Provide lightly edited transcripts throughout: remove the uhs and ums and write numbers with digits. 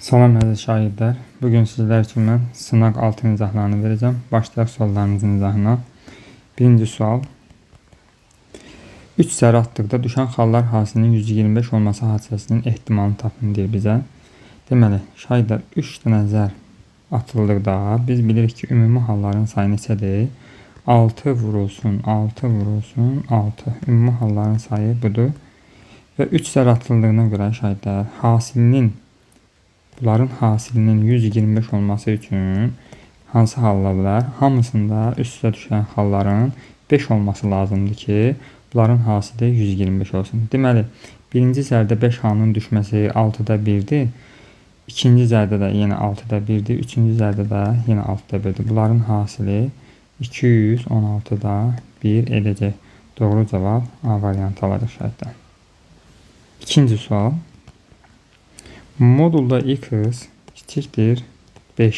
Salam əziz şagirdlər. Bugün sizlər üçün mən sınaq 6 izahlarını verəcəm. Başlayaq suallarımızın izahına. Birinci sual. 3 zərə atdıqda düşən xallar hasilinin 125 olması hadisəsinin ehtimalını tapın deyir bizə. Deməli, şagirdlər 3 dənə zər atıldıqda biz bilirik ki, ümumi halların sayı neçədir? 6 vurulsun, 6 vurulsun, 6. Ümumi halların sayı budur. Və 3 zər atıldığına görə şagirdlər bunların hasilinin 125 olması üçün hansı hallar var? Hamısında üst-üstə düşən halların 5 olması lazımdır ki, bunların hasili 125 olsun. Deməli, birinci zərdə 5 halının düşməsi 6'da 1'dir. İkinci zərdə də yenə 6'da 1'dir. Üçüncü zərdə də yenə 6'da 1'dir. Bunların hasili 216'da 1 edəcək. Doğru cavab A variantı alacaq şahidlər. İkinci sual. Modulda x kiçikdir 5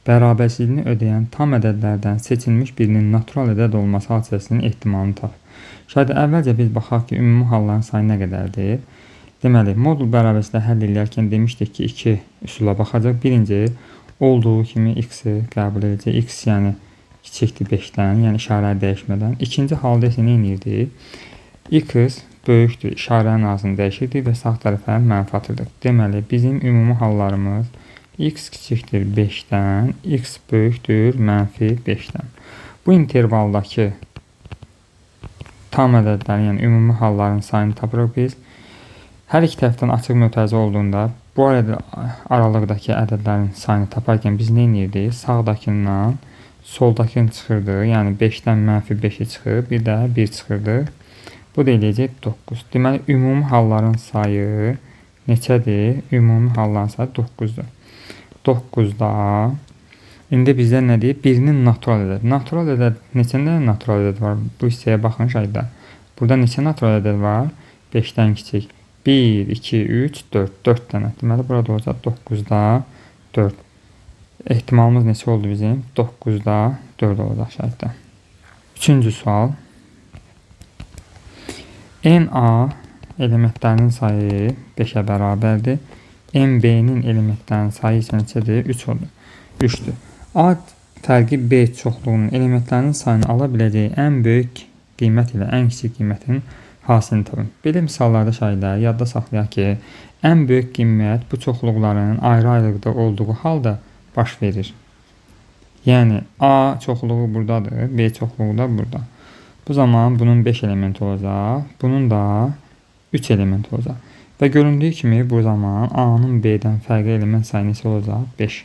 bərabərsizliyini ödəyən tam ədədlərdən seçilmiş birinin natural ədəd olması hadisəsinin ehtimalını tap. Şayda əvvəlcə biz baxaq ki, ümumi halların sayı nə qədərdir? Deməli, modul bərabərsizliyi həll edərkən demişdik ki, 2 üsula baxacaq. Birinci, olduğu kimi x-i qəbul edəcək. X yəni kiçikdir 5-dən, yəni işarəni dəyişmədən. İkinci halda isə nə edirdik? X böyükdür, işarənin ağzını dəyişirdik və sağ tərəfə mənfi atırdıq. Deməli, bizim ümumi hallarımız x kiçikdir 5-dən, x böyükdür mənfi 5-dən. Bu intervaldakı tam ədədlərin, yəni ümumi halların sayını tapırıq biz. Hər iki tərəfdən açıq mötərizə olduğunda bu aralıqdakı ədədlərin sayını taparkən biz nə edirdik? Sağdakından soldakını çıxırdıq, yəni 5-dən mənfi 5'i çıxır, bir də 1 çıxırdıq. Bu da eləyəcək 9. Deməli, ümumi halların sayı neçədir? Ümumi halların sayı 9'dur. 9'da indi bizdə nədir? Birinin natural ədəd. Natural ədəd, neçəndə natural ədəd var? Bu hissəyə baxın şahidlər. Burada neçə natural ədəd var? 5'dən kiçik. 1, 2, 3, 4. 4 dənə. Deməli, burada olacaq 9'da 4. Ehtimalımız neçə oldu bizim? 9'da 4 olacaq şahidlər. Üçüncü sual. NA elementlərinin sayı 5'ə bərabərdir. MB'nin elementlərinin sayı isə neçədir? 3 olur. 3'dür. A fərqi B çoxluğunun elementlərinin sayını ala biləcəyi ən böyük qiymət ilə ən kiçik qiymətin hasilini tapın. Belə misallarda şahidlər yadda saxlayaq ki, ən böyük qiymət bu çoxluqların ayrı-ayrılıqda olduğu halda baş verir. Yəni A çoxluğu buradadır, B çoxluğu da burada. Bu zaman bunun 5 elementi olacaq, bunun da 3 elementi olacaq. Və göründüyü kimi bu zaman A'nın B'dən fərqli element sayı neçə olacaq? 5.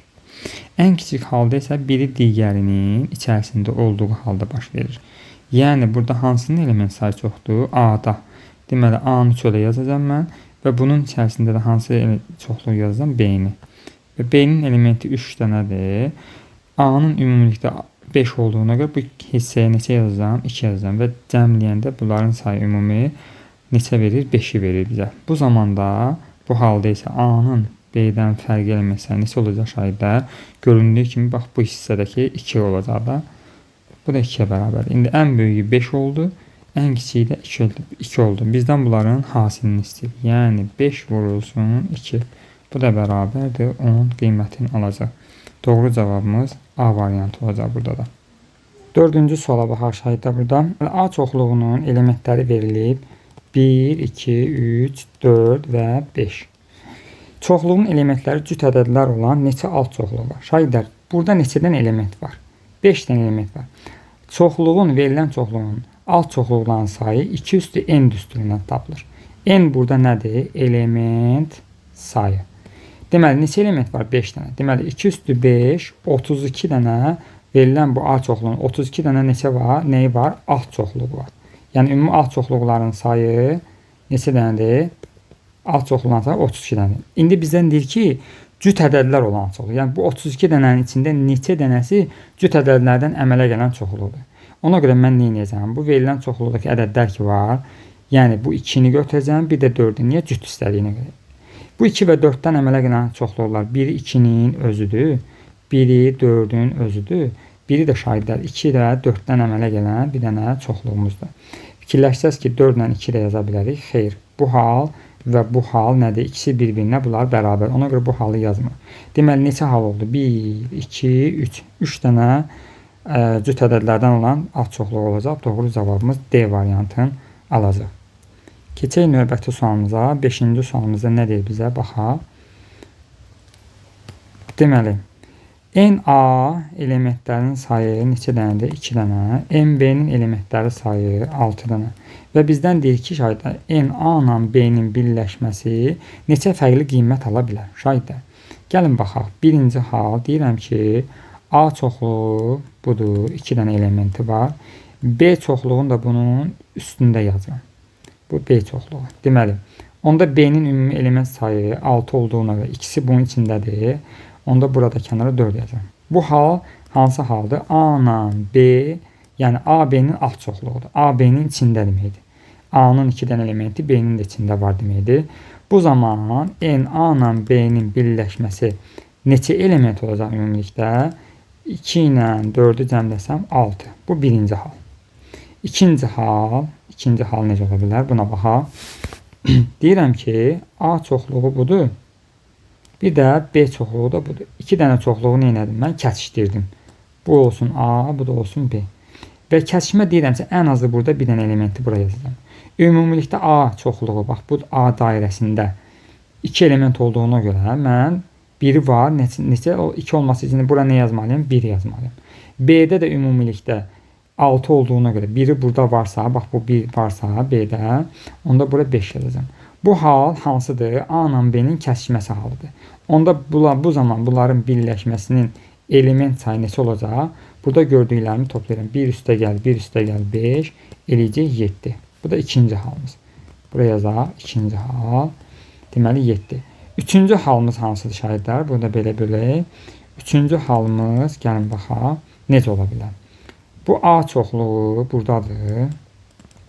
Ən kiçik halda isə biri digərinin içərisində olduğu halda baş verir. Yəni burada hansının element sayı çoxdur? A'da. Deməli, A'nı çölə yazacağım mən və bunun içərisində də hansı çoxluğu yazacağım? B'ni. Və B'nin elementi 3 dənədir. A'nın ümumilikdə 5 olduğuna görə bu hissəyə neçə yazacağım? 2 yazacağım və cəmləyəndə bunların sayı ümumi neçə verir? 5'i verir bizə. Bu zamanda, bu halda isə A'nın B'dən fərqli element sayı neçə olacaq şahidlər? Göründüyü kimi, bax bu hissədəki 2 olacaq da. Bu da 2'yə bərabərdir. İndi ən böyüyü 5 oldu, ən kiçiyi də 2 oldu. Bizdən bunların hasilini istəyir. Yəni 5 vurulsun 2. Bu da bərabərdir 10 qiymətini alacaq. Doğru cavabımız A variantı olacaq burada da. Dördüncü suala baxaq şahidlər burada. A çoxluğunun elementləri verilib 1, 2, 3, 4 və 5. Çoxluğun elementləri cüt ədədlər olan neçə alt çoxluğu var? Şahidlər, burada neçədən element var? 5 dənə element var. Çoxluğun, verilən çoxluğun alt çoxluqların sayı 2 üstü n düsturundan tapılır. N burada nədir? Element sayı. Deməli, neçə element var? 5 dənə. Deməli, 2 üstü 5, 32 dənə verilən bu A çoxluğunun 32 dənə neçə var? Nəyi var? Alt çoxluğu var. Yəni, ümumi alt çoxluqların sayı neçə dənədir? Alt çoxluğların sayı 32 dənədir. İndi bizdən deyir ki, cüt ədədlər olan çoxluq. Yəni, bu 32 dənənin içində neçə dənəsi cüt ədədlərdən əmələ gələn çoxluqdur. Ona görə mən nə edəcəm? Bu verilən çoxluqdakı ədədlər ki var, yəni bu 2'ni götürəcəm, bir də 4'ü. Niyə cüt istədiyinə görə? Bu 2 və 4'dən əmələ gələn çoxluqlar biri 2'nin özüdür, biri 4'ün özüdür, biri də şahidlər 2 və 4'dən əmələ gələn bir dənə çoxluğumuzdur. Fikirləşsəz ki, 4 ilə 2 də yaza bilərik. Xeyr, bu hal və bu hal nədir? İkisi bir-birinə bunlar bərabər. Ona görə bu halı yazmır. Deməli, neçə hal oldu? 1, 2, 3. 3 dənə cüt ədədlərdən olan az çoxluq olacaq. Doğru cavabımız D variantını alacaq. Keçək növbəti sualımıza. 5-ci sualımızda nə deyir bizə? Baxaq. Deməli, NA elementlərin sayı neçə dənədir? 2 dənə. NB-nin elementləri sayı 6 dənə. Və bizdən deyir ki, şahidlər, NA ilə B-nin birləşməsi neçə fərqli qiymət ala bilər? Şahidlər, gəlin baxaq. Birinci hal deyirəm ki, A çoxluğu budur, 2 dənə elementi var. B çoxluğunu da bunun üstündə yazıram. Bu B çoxluğu. Deməli, onda B-nin ümumi element sayı 6 olduğuna və ikisi bunun içindədir. Onda burada kənara 4 yazıram. Bu hal hansı haldır? A ilə B, yəni A, B-nin alt çoxluğudur. A, B-nin içində deməkdir. A-nın 2 dənə elementi B-nin də içində var deməkdir. Bu zaman NA ilə B-nin birləşməsi neçə element olacaq ümumilikdə? 2 ilə 4-ü cəmləsəm 6. Bu birinci hal. İkinci hal necə ola bilər? Buna baxaq. Deyirəm ki, A çoxluğu budur. Bir də B çoxluğu da budur. 2 dənə çoxluğu nə etdim? Mən kəsişdirdim. Bu olsun A, bu da olsun B. Və kəsişmə deyirəmsə, ən azı burada bir dənə elementi buraya yazacağım. Ümumilikdə A çoxluğu, bax, bu A dairəsində 2 element olduğuna görə mən biri var, neçə 2 olması üçün bura nə yazmalıyım? 1 yazmalıyım. B-də də ümumilikdə 6 olduğuna görə biri burada varsa, bax bu 1 varsa B-də, onda bura 5 yazacağım. Bu hal hansıdır? A ilə B-nin kəsişməsi halıdır. Onda bu zaman bunların birləşməsinin element sayı neçə olacaq? Burada gördüklərimi toplayıram. 1 üstə gəl, 1 üstə gəl, 5, eləyəcək 7. Bu da ikinci halımız. Buraya yazaq, ikinci hal. Deməli 7. Üçüncü halımız hansıdır şahidlər? Burada belə bölək. Üçüncü halımız, gəlin baxaq, necə ola bilər? Bu A çoxluğu buradadır.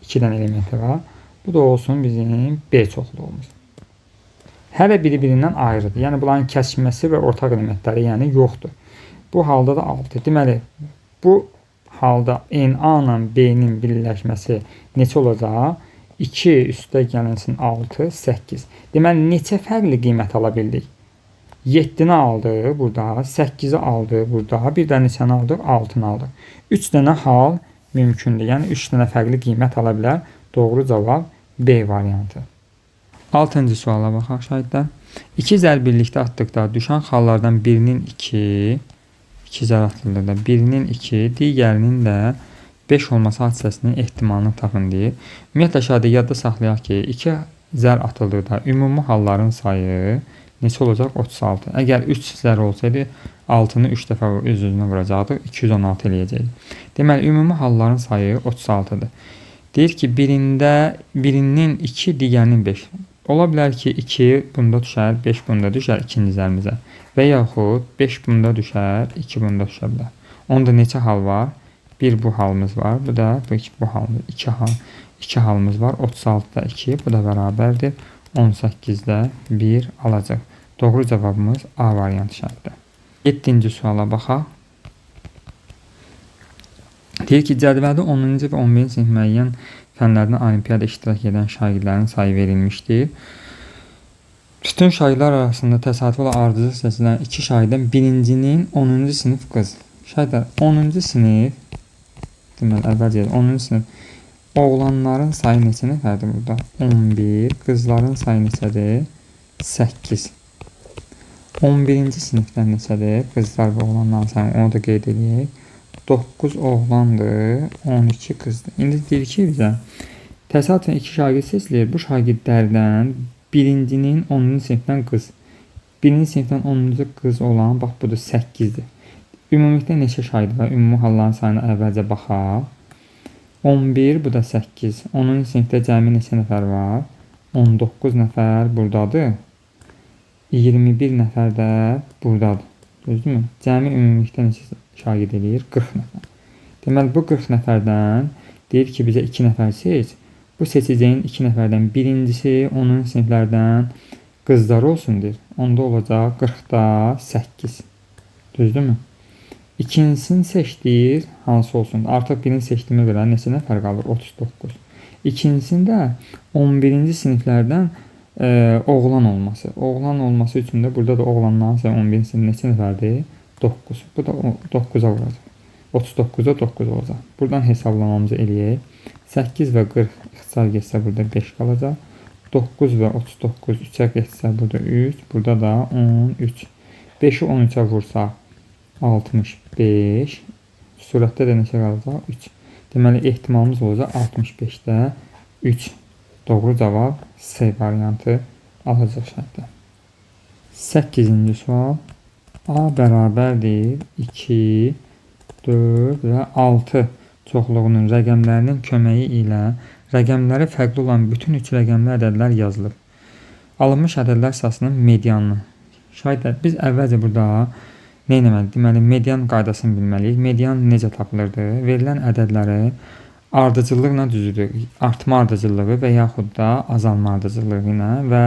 2 dənə elementi var. Bu da olsun bizim B çoxluğumuz. Hələ biri-birindən ayrıdır. Yəni bunların kəsişməsi və ortaq elementləri yəni yoxdur. Bu halda da 6. Deməli, bu halda NA ilə B-nin birləşməsi neçə olacaq? 2 üstə gəlinsin 6, 8. Deməli, neçə fərqli qiymət ala bildik? 7-ni aldıq burada, 8-i aldıq burada, bir də neçəni aldıq? 6-nı aldıq. 3 dənə hal mümkündür. Yəni 3 dənə fərqli qiymət ala bilər. Doğru cavab B variantı. 6-cı suala baxaq şahidlər. 2 zər birlikdə atdıqda düşən xallardan birinin 2 zər atıldıqda birinin 2, digərinin də 5 olması hadisəsinin ehtimalını tapın deyir. Ümumiyyətlə şahidi yadda saxlayaq ki, 2 zər atıldıqda ümumi halların sayı neçə olacaq? 36. Əgər 3 zər olsaydı 6-nı 3 dəfə öz-özünə vuracaqdıq, 216 eləyəcəkdik. Deməli, ümumi halların sayı 36-dır. Deyir ki, birinin 2, digərinin 5. Ola bilər ki, 2 bunda düşər, 5 bunda düşər ikinci zərimizə. Və yaxud 5 bunda düşər, 2 bunda düşə bilər. Onda neçə hal var? Bir bu halımız var, bu da bu halımız. 2 halımız var. 36-da 2, bu da bərabərdir. 18-də 1 alacaq. Doğru cavabımız A variantı şərtdir. 7-ci suala baxaq. Deyir ki, cədvəldə 10-cu və 11-ci sinif müəyyən fənlərdən olimpiyada iştirak edən şagirdlərin sayı verilmişdir. Bütün şagirdlər arasında təsadüfi olaraq ardıcıl seçilən 2 şagirdən birincinin 10-cu sinif qız. Şagirlər 10-cu sinif, deməli əvvəlcə 10-cu sinif oğlanların sayı neçə nəfərdir burada? 11, qızların sayı neçədir? 8. 11-ci sinifdən neçədir? Qızlar və oğlanların sayı, onu da qeyd edək. 9 oğlandır, 12 qızdır. İndi deyir ki, bizə təsadüfən 2 şagird seçilir. Bu şagirdlərdən birincinin 10-cu sinifdən qız. Birinci sinifdən 10-cu qız olan, bax, budur 8-dir. Ümumilikdə neçə şagird var? Ümumi halların sayına əvvəlcə baxaq. 11, bu da 8. 10-cu sinifdə cəmi neçə nəfər var? 19 nəfər buradadır. 21 nəfər də buradadır. Düzdürmü? Cəmi ümumilikdə neçə şagird eləyir? 40 nəfər. Deməli, bu 40 nəfərdən deyir ki, bizə 2 nəfər seç. Bu seçəcəyin 2 nəfərdən birincisi 10-cu siniflərdən qızlar olsun deyir. Onda olacaq 40-da 8. Düzdürmü? İkincisini seçdir, hansı olsun? Artıq birini seçdiyimə görə neçə nəfər qalır? 39. İkincisində 11-ci siniflərdən Oğlan olması. Oğlan olması üçün də burada da oğlanların sayı 11-ci neçə nəfərdir? 9. Bu da 9-a vuracaq. 39-a 9 olacaq. Buradan hesablamamızı eləyək. 8 və 40 ixtisar getsə burada 5 qalacaq. 9 və 39 3-ə getsə burada 3. Burada da 13. 5-i 13-ə vursaq 65. Surətdə də neçə qalacaq? 3. Deməli, ehtimalımız olacaq 65-də 3. Doğru cavab C variantı alacaq şərtdə. 8-ci sual. A bərabərdir 2, 4 və 6 çoxluğunun rəqəmlərinin köməyi ilə rəqəmləri fərqli olan bütün 3 rəqəmli ədədlər yazılıb. Alınmış ədədlər sırasının medianını. Şayət biz əvvəlcə burada nə etməliyik? Deməli, median qaydasını bilməliyik. Median necə tapılırdı? Verilən ədədləri ardıcıllıqla düzülür. Artma ardıcıllığı və yaxud da azalma ardıcıllığı ilə və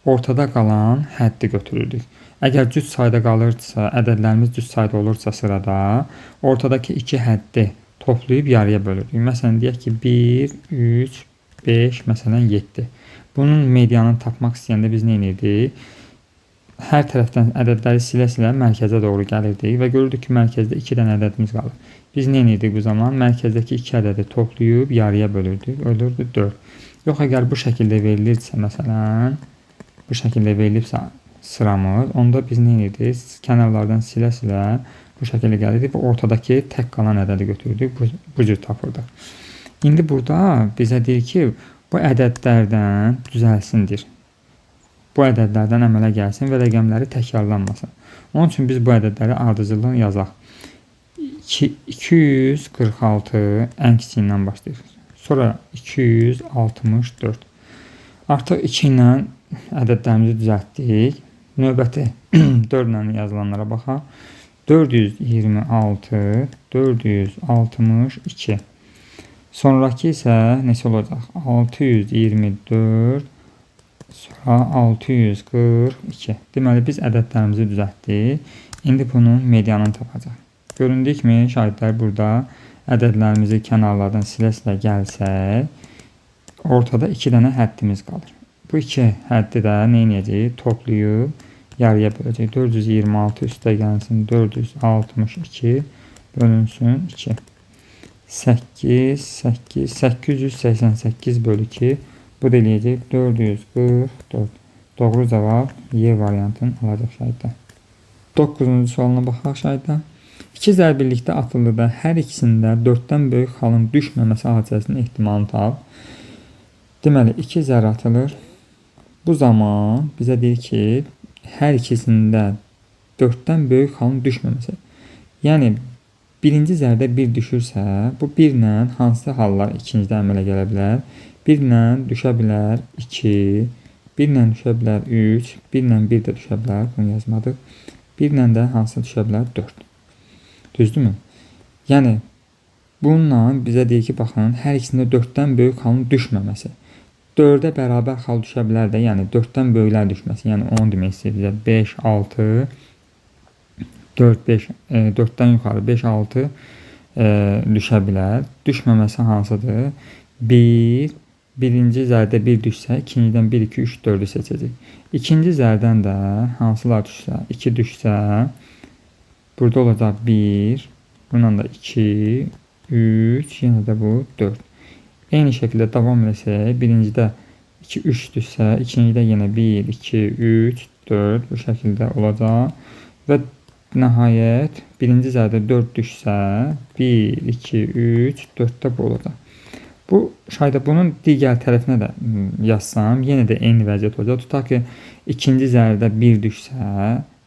ortada qalan həddi götürürdük. Əgər cüt sayda qalırsa, ədədlərimiz cüt sayda olursa sırada, ortadakı iki həddi toplayıb yarıya bölürük. Məsələn, deyək ki, 1, 3, 5, məsələn, 7. Bunun medianını tapmaq istəyəndə biz nə edirdik? Hər tərəfdən ədədləri silə-silə mərkəzə doğru gəlirdik və görürdük ki, mərkəzdə 2 dənə ədədimiz qalır. Biz nə edirdik bu zaman? Mərkəzdəki 2 ədədi toplayıb yarıya bölürdük. Ölürdü 4. Yox, əgər bu şəkildə verilirsə, məsələn, bu şəkildə verilibsə sıramız, onda biz nə edirdik? Kənarlardan silə-silə bu şəkildə gəlirdik və ortadakı tək qalan ədədi götürürdük. Bu cür tapırdıq. İndi burada bizə deyir ki, bu ədədlərdən düzəlsindir. Bu ədədlərdən əmələ gəlsin və rəqəmləri təkrarlanmasın. Onun üçün biz bu ədədləri ardıcıllığını yazaq. 246 ən kiçiyindən başlayır. Sonra 264. Artıq 2 ilə ədədlərimizi düzəltdik. Növbəti 4 ilə yazılanlara baxaq. 426, 462. Sonraki isə neçə olacaq? 624, sonra 642. Deməli, biz ədədlərimizi düzəltdik. İndi bunun medianını tapacaq. Göründük mi? Şahidlər burada ədədlərimizi kənarlardan silə-silə gəlsək, ortada 2 dənə həddimiz qalır. Bu 2 həddi də nə edəcəyik? Toplayıb yarıya böləcək. 426 üstə gəlsin 462 bölünsün 2. 888 bölü 2. Bu da eləyəcək 444. Doğru cavab Y variantını alacaq şahidlər. 9-cu sualına baxaq şahidlər. 2 zərbillikdə atılıda hər ikisində 4-dən böyük xalın düşməməsi hadisəsinin ehtimalını tap. Deməli, 2 zər atılır. Bu zaman bizə deyir ki, hər ikisində 4-dən böyük xalın düşməməsi. Yəni, birinci zərdə 1 düşürsə, bu 1 ilə hansı hallar ikincidə əmələ gələ bilər? 1 ilə düşə bilər 2, 1 ilə düşə bilər 3, 1 ilə 1 də düşə bilər, bunu yazmadıq. 1 ilə də hansı düşə bilər 4. Düzdürmü? Yəni, bununla bizə deyir ki, baxın, hər ikisində 4-dən böyük xalın düşməməsi. 4-ə bərabər xal düşə bilər də, yəni 4-dən böyüklər düşməsi. Yəni 10 demək istəyir. 5, 6, 4, 5, 4-dən yuxarı 5, 6 düşə bilər. Düşməməsi hansıdır? 1, birinci zərdə 1 düşsə, ikincidən 1, 2, 3, 4-ü seçəcək. İkinci zərdən də hansılar düşsə, 2 düşsə, burada olacaq 1, bundan da 2, 3, yenə də bu 4. Eyni şəkildə davam etsək, birincidə 2, 3 düşsə, ikincidə yenə 1, 2, 3, 4 bu şəkildə olacaq. Və nəhayət, birinci zərdə 4 düşsə, 1, 2, 3, 4-də bu olacaq. Bu şayda bunun digər tərəfinə də yazsam, yenə də eyni vəziyyət olacaq. Tutaq ki, ikinci zərdə 1 düşsə,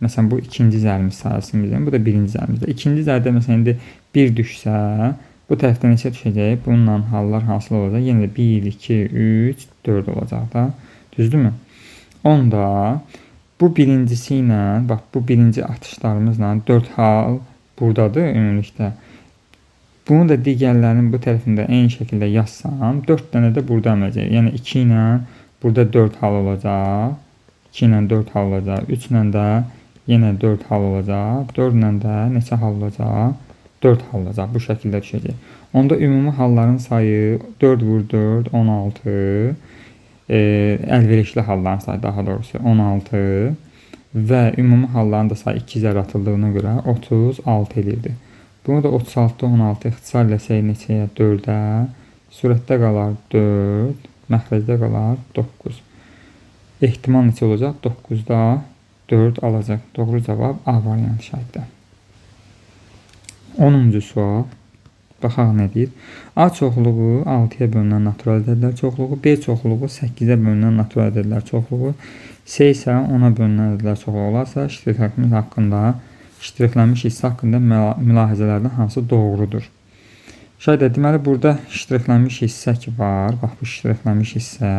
məsələn, bu ikinci zərimiz sayılsın bizim, bu da birinci zərimizdə. İkinci zərdə məsələn, 1 düşsə, bu tərəfdən neçə düşəcək? Bununla hallar hansıl olacaq? Yenə də 1, 2, 3, 4 olacaq da. Düzdürmü? Onda bu birincisi ilə, bax bu birinci atışlarımızla 4 hal buradadır ümumilikdə. Bunu da digərlərinin bu tərəfində eyni şəkildə yazsam, 4 dənə də burada əmələcək. Yəni 2 ilə burada 4 hal olacaq. 2 ilə 4 hal olacaq. 3 ilə də yenə 4 hal olacaq. 4 ilə də neçə hal olacaq? 4 hal olacaq. Bu şəkildə düşəcək. Onda ümumi halların sayı 4 vur 4, 16. əlverişli halların sayı daha doğrusu 16 və ümumi halların da sayı 2 zərə atıldığına görə 36 edirdi. Bunu da 36-da 16 ixtisar etsək neçəyə? 4-ə. Surətdə qalar 4, məxrəcdə qalar 9. Ehtimal neçə olacaq? 9-da 4 alacaq. Doğru cavab A variantı şahiddə. 10-cu sual. Baxaq nə deyir? A çoxluğu 6-ya bölünən natural ədədlər çoxluğu, B çoxluğu 8-ə bölünən natural ədədlər çoxluğu, C isə 10-a bölünən ədədlər çoxluğu olarsa, ştrixlənmiş hissə haqqında mülahizələrdən hansı doğrudur? Şaydə deməli burada ştrixlənmiş hissə ki var. Bax bu ştrixlənmiş hissə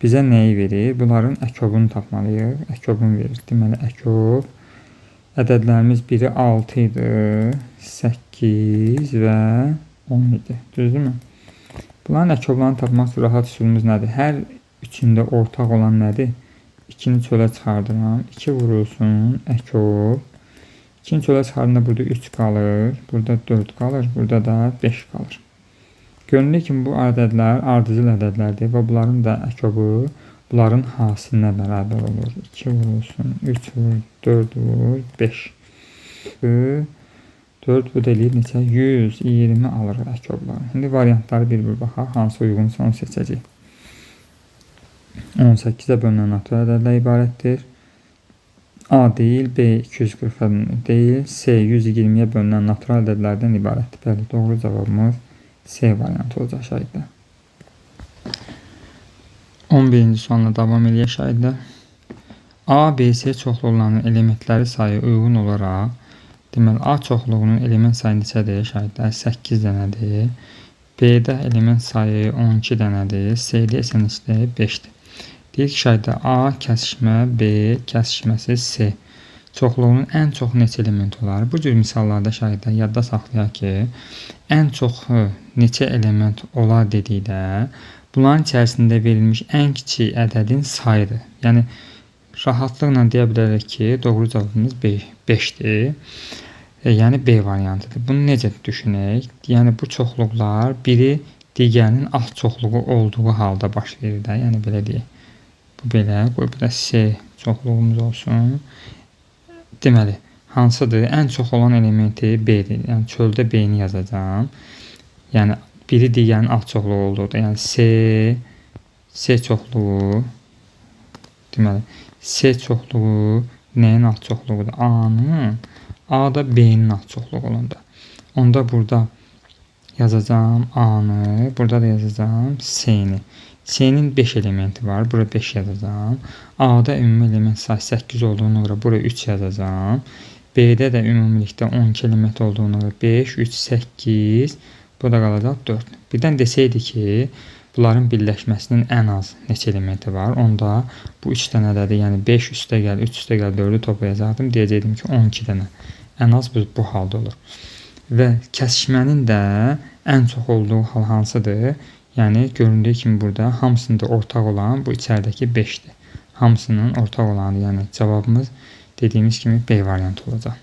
bizə nəyi verir? Bunların əkobunu tapmalıyıq. Əkobunu verir. Deməli əkob ədədlərimiz biri 6 idi, 8 və 10 idi. Düzdürmü? Bunların əkoblarını tapmaq üçün rahat üsulumuz nədir? Hər üçündə ortaq olan nədir? 2-ni çölə çıxardıram. 2 vurulsun əkob. 2-ni çölə çıxardığında burada 3 qalır. Burada 4 qalır. Burada da 5 qalır. Göründüyü kimi bu ədədlər ardıcıl ədədlərdir və bunların da əkobu bunların hasilinə bərabər olur. 2 vurulsun, 3 vur, 4 vur, 5. 4 bu da eləyir neçə? 120 alır əkobları. İndi variantları bir-bir baxaq. Hansı uyğunsa onu seçəcək. 18-ə bölünən natural ədədlər ibarətdir. A deyil, B 240 deyil, C 120-yə bölünən natural ədədlərdən ibarətdir. Bəli, doğru cavabımız C variantı olacaq şahidlər. 11-ci sualla davam eləyək şahidlər. A, B, C çoxluqlarının elementləri sayı uyğun olaraq, deməli A çoxluğunun element sayı neçədir şahidlər? 8 dənədir. B-də element sayı 12 dənədir. C-də isə neçədir? 5-dir. Deyir ki, şahidlər A kəsişmə, B kəsişməsi C çoxluğunun ən çox neçə element olar? Bu cür misallarda şahidlər yadda saxlayaq ki, ən çox neçə element olar dedikdə, bunların içərisində verilmiş ən kiçik ədədin sayıdır. Yəni, rahatlıqla deyə bilərik ki, doğru cavabımız 5-dir. Yəni, B variantıdır. Bunu necə düşünək? Yəni, bu çoxluqlar biri digərinin alt çoxluğu olduğu halda baş verir də. Yəni, belə deyək. Bu belə, qoy bu da C çoxluğumuz olsun. Deməli, hansıdır? Ən çox olan elementi B-dir. Yəni, çöldə B-ni yazacağım. Yəni, biri digərinin alt çoxluğu olduğudur. Yəni, C çoxluğu. Deməli, C çoxluğu nəyin alt çoxluğudur? A-nın. A da B-nin alt çoxluğu olanda. Onda burada yazacağım A-nı. Burada da yazacağım C-ni. C-nin 5 elementi var. Bura 5 yazacağım. A-da ümumi element sayı 8 olduğuna görə bura 3 yazacağım. B-də də ümumilikdə 12 element olduğuna görə 5, 3, 8. Bu da qalacaq 4. Birdən desəydi ki, bunların birləşməsinin ən az neçə elementi var? Onda bu 3 dənədədir. Yəni 5 üstə gəl, 3 üstə gəl, 4-ü toplayacaqdım. Deyəcəkdim ki, 12 dənə. Ən az bu halda olur. Və kəsişmənin də ən çox olduğu hal hansıdır? Yəni, göründüyü kimi burada hamısında ortaq olan bu içəridəki 5-dir. Hamısının ortaq olanı, yəni cavabımız dediyimiz kimi B variantı olacaq.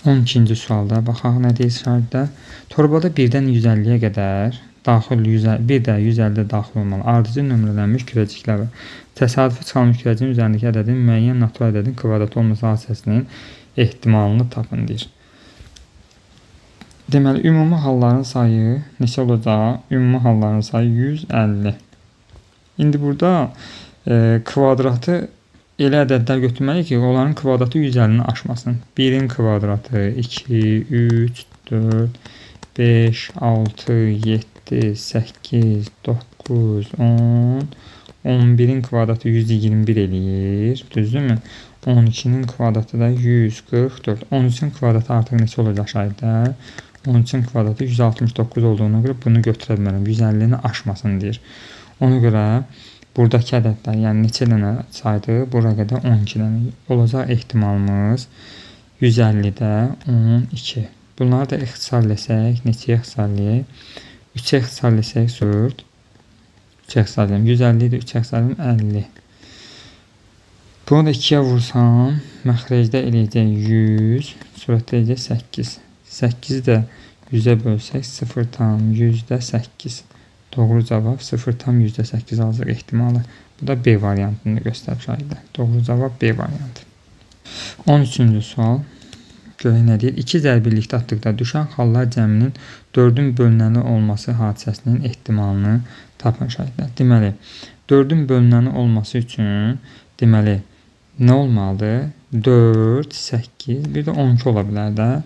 12-ci sualda baxaq nə deyir şahiddə. Torbada 1-dən 150-yə qədər bir də 150-də daxil olmalı ardıcı nömrələnmiş kürəciklər var. Təsadüfi çıxarılmış kürəciyin üzərindəki ədədin müəyyən natural ədədin kvadratı olması hadisəsinin ehtimalını tapın deyir. Deməli, ümumi halların sayı neçə olacaq? Ümumi halların sayı 150. İndi burada kvadratı elə ədədlər götürməliyik ki, onların kvadratı 150-ni aşmasın. 1-in kvadratı 2, 3, 4, 5, 6, 7, 8, 9, 10, 11-in kvadratı 121 eləyir. Düzdürmü? 12-nin kvadratı da 144. 13-ün kvadratı artıq neçə olacaq şahidlər? 13-ün kvadratı 169 olduğuna görə bunu götürə bilmərəm. 150-ni aşmasın deyir. Ona görə buradakı ədədlər, yəni neçə dənə saydı? Bura qədər 12 dənə olacaq ehtimalımız 150-də 12. Bunları da ixtisarləsək, neçəyə ixtisarlayaq? 3-ə ixtisarləsək 4. 3-ə ixtisarlayaq. 150 idi, 3-ə ixtisarlayaq 50. Bunu da 2-yə vursam, məxrəcdə eləyəcək 100, surətdə eləyəcək 8. 8-i də 100-ə bölsək 0,100-də 8. Doğru cavab 0,8 azlıq ehtimalı. Bu da B variantını göstərir şahidlər. Doğru cavab B variantı. 13-cü sual. Görək nə deyir? 2 zərbillikdə atdıqda düşən xallar cəminin 4-ün bölünəni olması hadisəsinin ehtimalını tapın şahidlər. Deməli, 4-ün bölünəni olması üçün deməli nə olmalıdır? 4, 8, bir də 12 ola bilər də.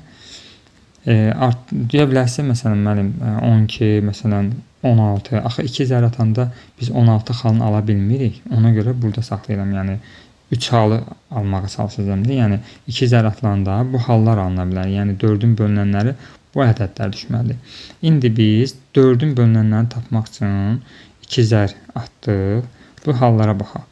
Deyə bilərsə, məsələn, mənim 12, məsələn, 16. Axı 2 zər atanda biz 16 xalını ala bilmirik. Ona görə burada saxlayıram. Yəni 3 halı almağa çalışacağım. Yəni 2 zər atılanda bu hallar alına bilər. Yəni 4-ün bölünənləri bu ədədlər düşməlidir. İndi biz 4-ün bölünənlərini tapmaq üçün 2 zər atdıq. Bu hallara baxaq.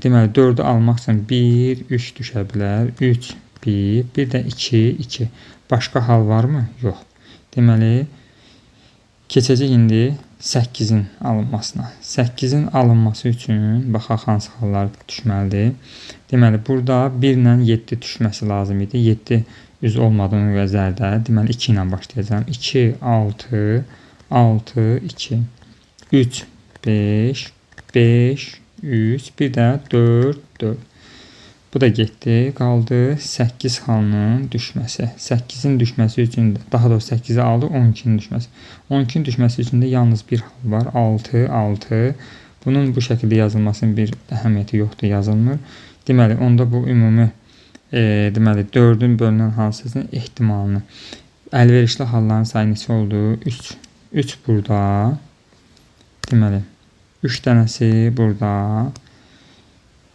Deməli 4-ü almaq üçün 1, 3 düşə bilər. 3, 1, bir də 2, 2. Başqa hal varmı? Yox. Deməli keçəcək indi 8-in alınmasına. 8-in alınması üçün baxaq hansı hallar düşməlidir. Deməli burada 1 ilə 7 düşməsi lazım idi. 7 üz olmadığını və zərdə. Deməli 2 ilə başlayacağım. 2, 6, 6, 2, 3, 5, 5, 3, bir də 4, 4. Bu da getdi. Qaldı 8 halının düşməsi. 8-in düşməsi üçün daha doğrusu 8-i aldı 12-nin düşməsi. 12-nin düşməsi üçün də yalnız bir hal var. 6, 6. Bunun bu şəkildə yazılmasının bir əhəmiyyəti yoxdur, yazılmır. Deməli, onda bu ümumi deməli 4-ün bölünən hadisəsinin ehtimalını. Əlverişli halların sayı neçə oldu? 3. 3 burada. Deməli 3 dənəsi burada.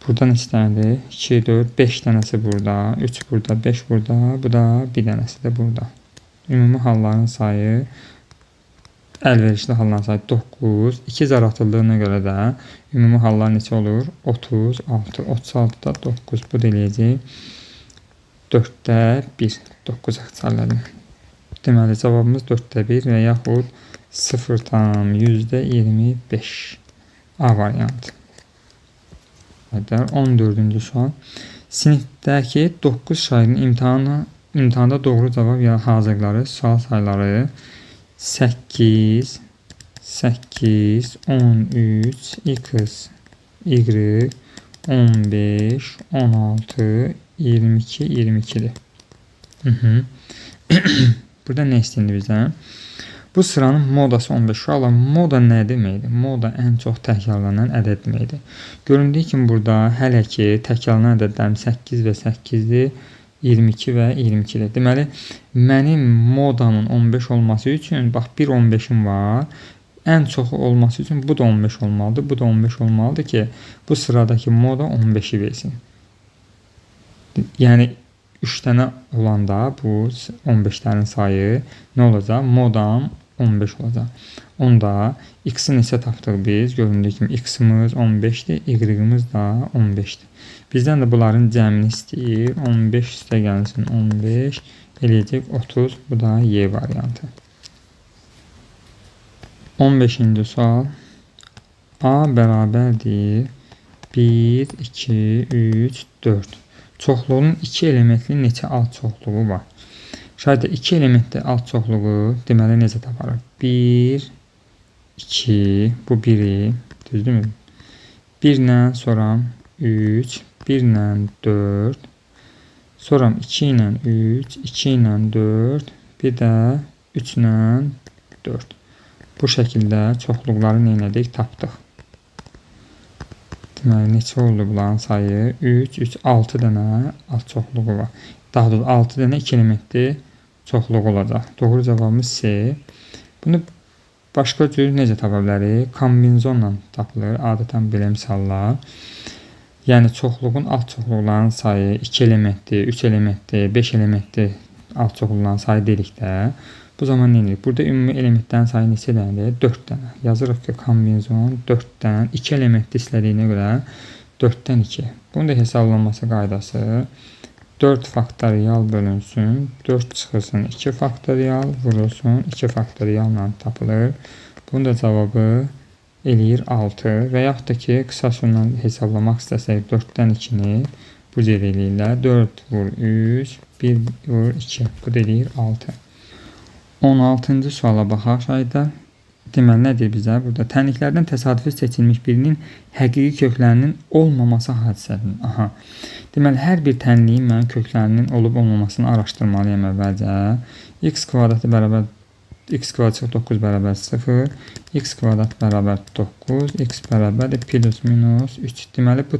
Burada neçə dənədir? 2, 4, 5 dənəsi burada. 3 burada, 5 burada. Bu da bir dənəsi də burada. Ümumi halların sayı, əlverişli halların sayı 9. 2 zər atıldığına görə də ümumi hallar neçə olur? 36. 36-da 9. Bu da eləyəcək 4-də 1. 9 əxsarlədim. Deməli, cavabımız 4-də 1 və yaxud 0,25. A variantı. 14-cü sual. Sinifdəki 9 şagirdin imtahanda doğru cavab hazırları sual sayıları 8, 8, 13, x, y, 15, 16, 22, 22'dir. Burada nə istəyindi bizdən? Bu sıranın modası 15. Uşaqlar, moda nə deməkdir? Moda ən çox təkrarlanan ədəd deməkdir. Göründüyü kimi burada hələ ki təkrarlanan ədədlərim 8 və 8-dir, 22 və 22-dir. Deməli, mənim modanın 15 olması üçün, bax, bir 15'im var. Ən çoxu olması üçün bu da 15 olmalıdır, bu da 15 olmalıdır ki, bu sıradakı moda 15'i versin. Yəni, 3 dənə olanda bu 15'lerin sayı nə olacaq? Modam 15 olacaq. Onda x-i neçə tapdıq biz? Göründüyü kimi x-imiz 15'dir, y-imiz da 15'dir. Bizdən də bunların cəmini istəyir. 15 üstə gəlsin 15, eləyəcək 30. Bu da y variantı. 15-ci sual. A bərabərdir 1, 2, 3, 4. Çoxluğunun 2 elementli neçə alt çoxluğu var? Şaydə 2 elementli alt çoxluğu deməli necə taparıq? 1, 2, bu 1'i, düzdürmü? 1 ilə sonra 3, 1 ilə 4, sonra 2 ilə 3, 2 ilə 4, bir də 3 ilə 4. Bu şəkildə çoxluqları nə elədik? Tapdıq. Deməli, neçə oldu bunların sayı? 3, 3, 6 dənə alt çoxluğu var. Daha doğrusu 6 dənə 2 elementli çoxluğu olacaq. Doğru cavabımız C. Bunu başqa cür necə tapa bilərik? Kombinizonla tapılır. Adətən belə misallar. Yəni, çoxluğun alt çoxluqlarının sayı 2 elementli, 3 elementli, 5 elementli alt çoxluqların sayı dedikdə, bu zaman nə edirik? Burada ümumi elementlərin sayı neçə dənədir? 4 dənə. Yazırıq ki, kombinizon 4-dən 2 elementli istədiyinə görə 4-dən 2. Bunun da hesablanması qaydası 4 faktorial bölünsün, 4 çıxılsın 2 faktorial, vurulsun 2 faktorialla tapılır. Bunun da cavabı eləyir 6 və yaxud da ki, qısa sürlə hesablamaq istəsək 4-dən 2-ni bu cür eləyirlər. 4 vur 3, 1 vur 2. Bu da eləyir 6. 16-cı suala baxaq şahidlər. Deməli, nədir bizə? Burada tənliklərdən təsadüfi seçilmiş birinin həqiqi köklərinin olmaması hadisədir. Aha. Deməli, hər bir tənliyin mən köklərinin olub-olmamasını araşdırmalıyam əvvəlcə. X kvadratı bərabər x kvadrat çıxı 9 bərabər 0, x kvadrat bərabər 9, x bərabər plus minus 3. Deməli, bu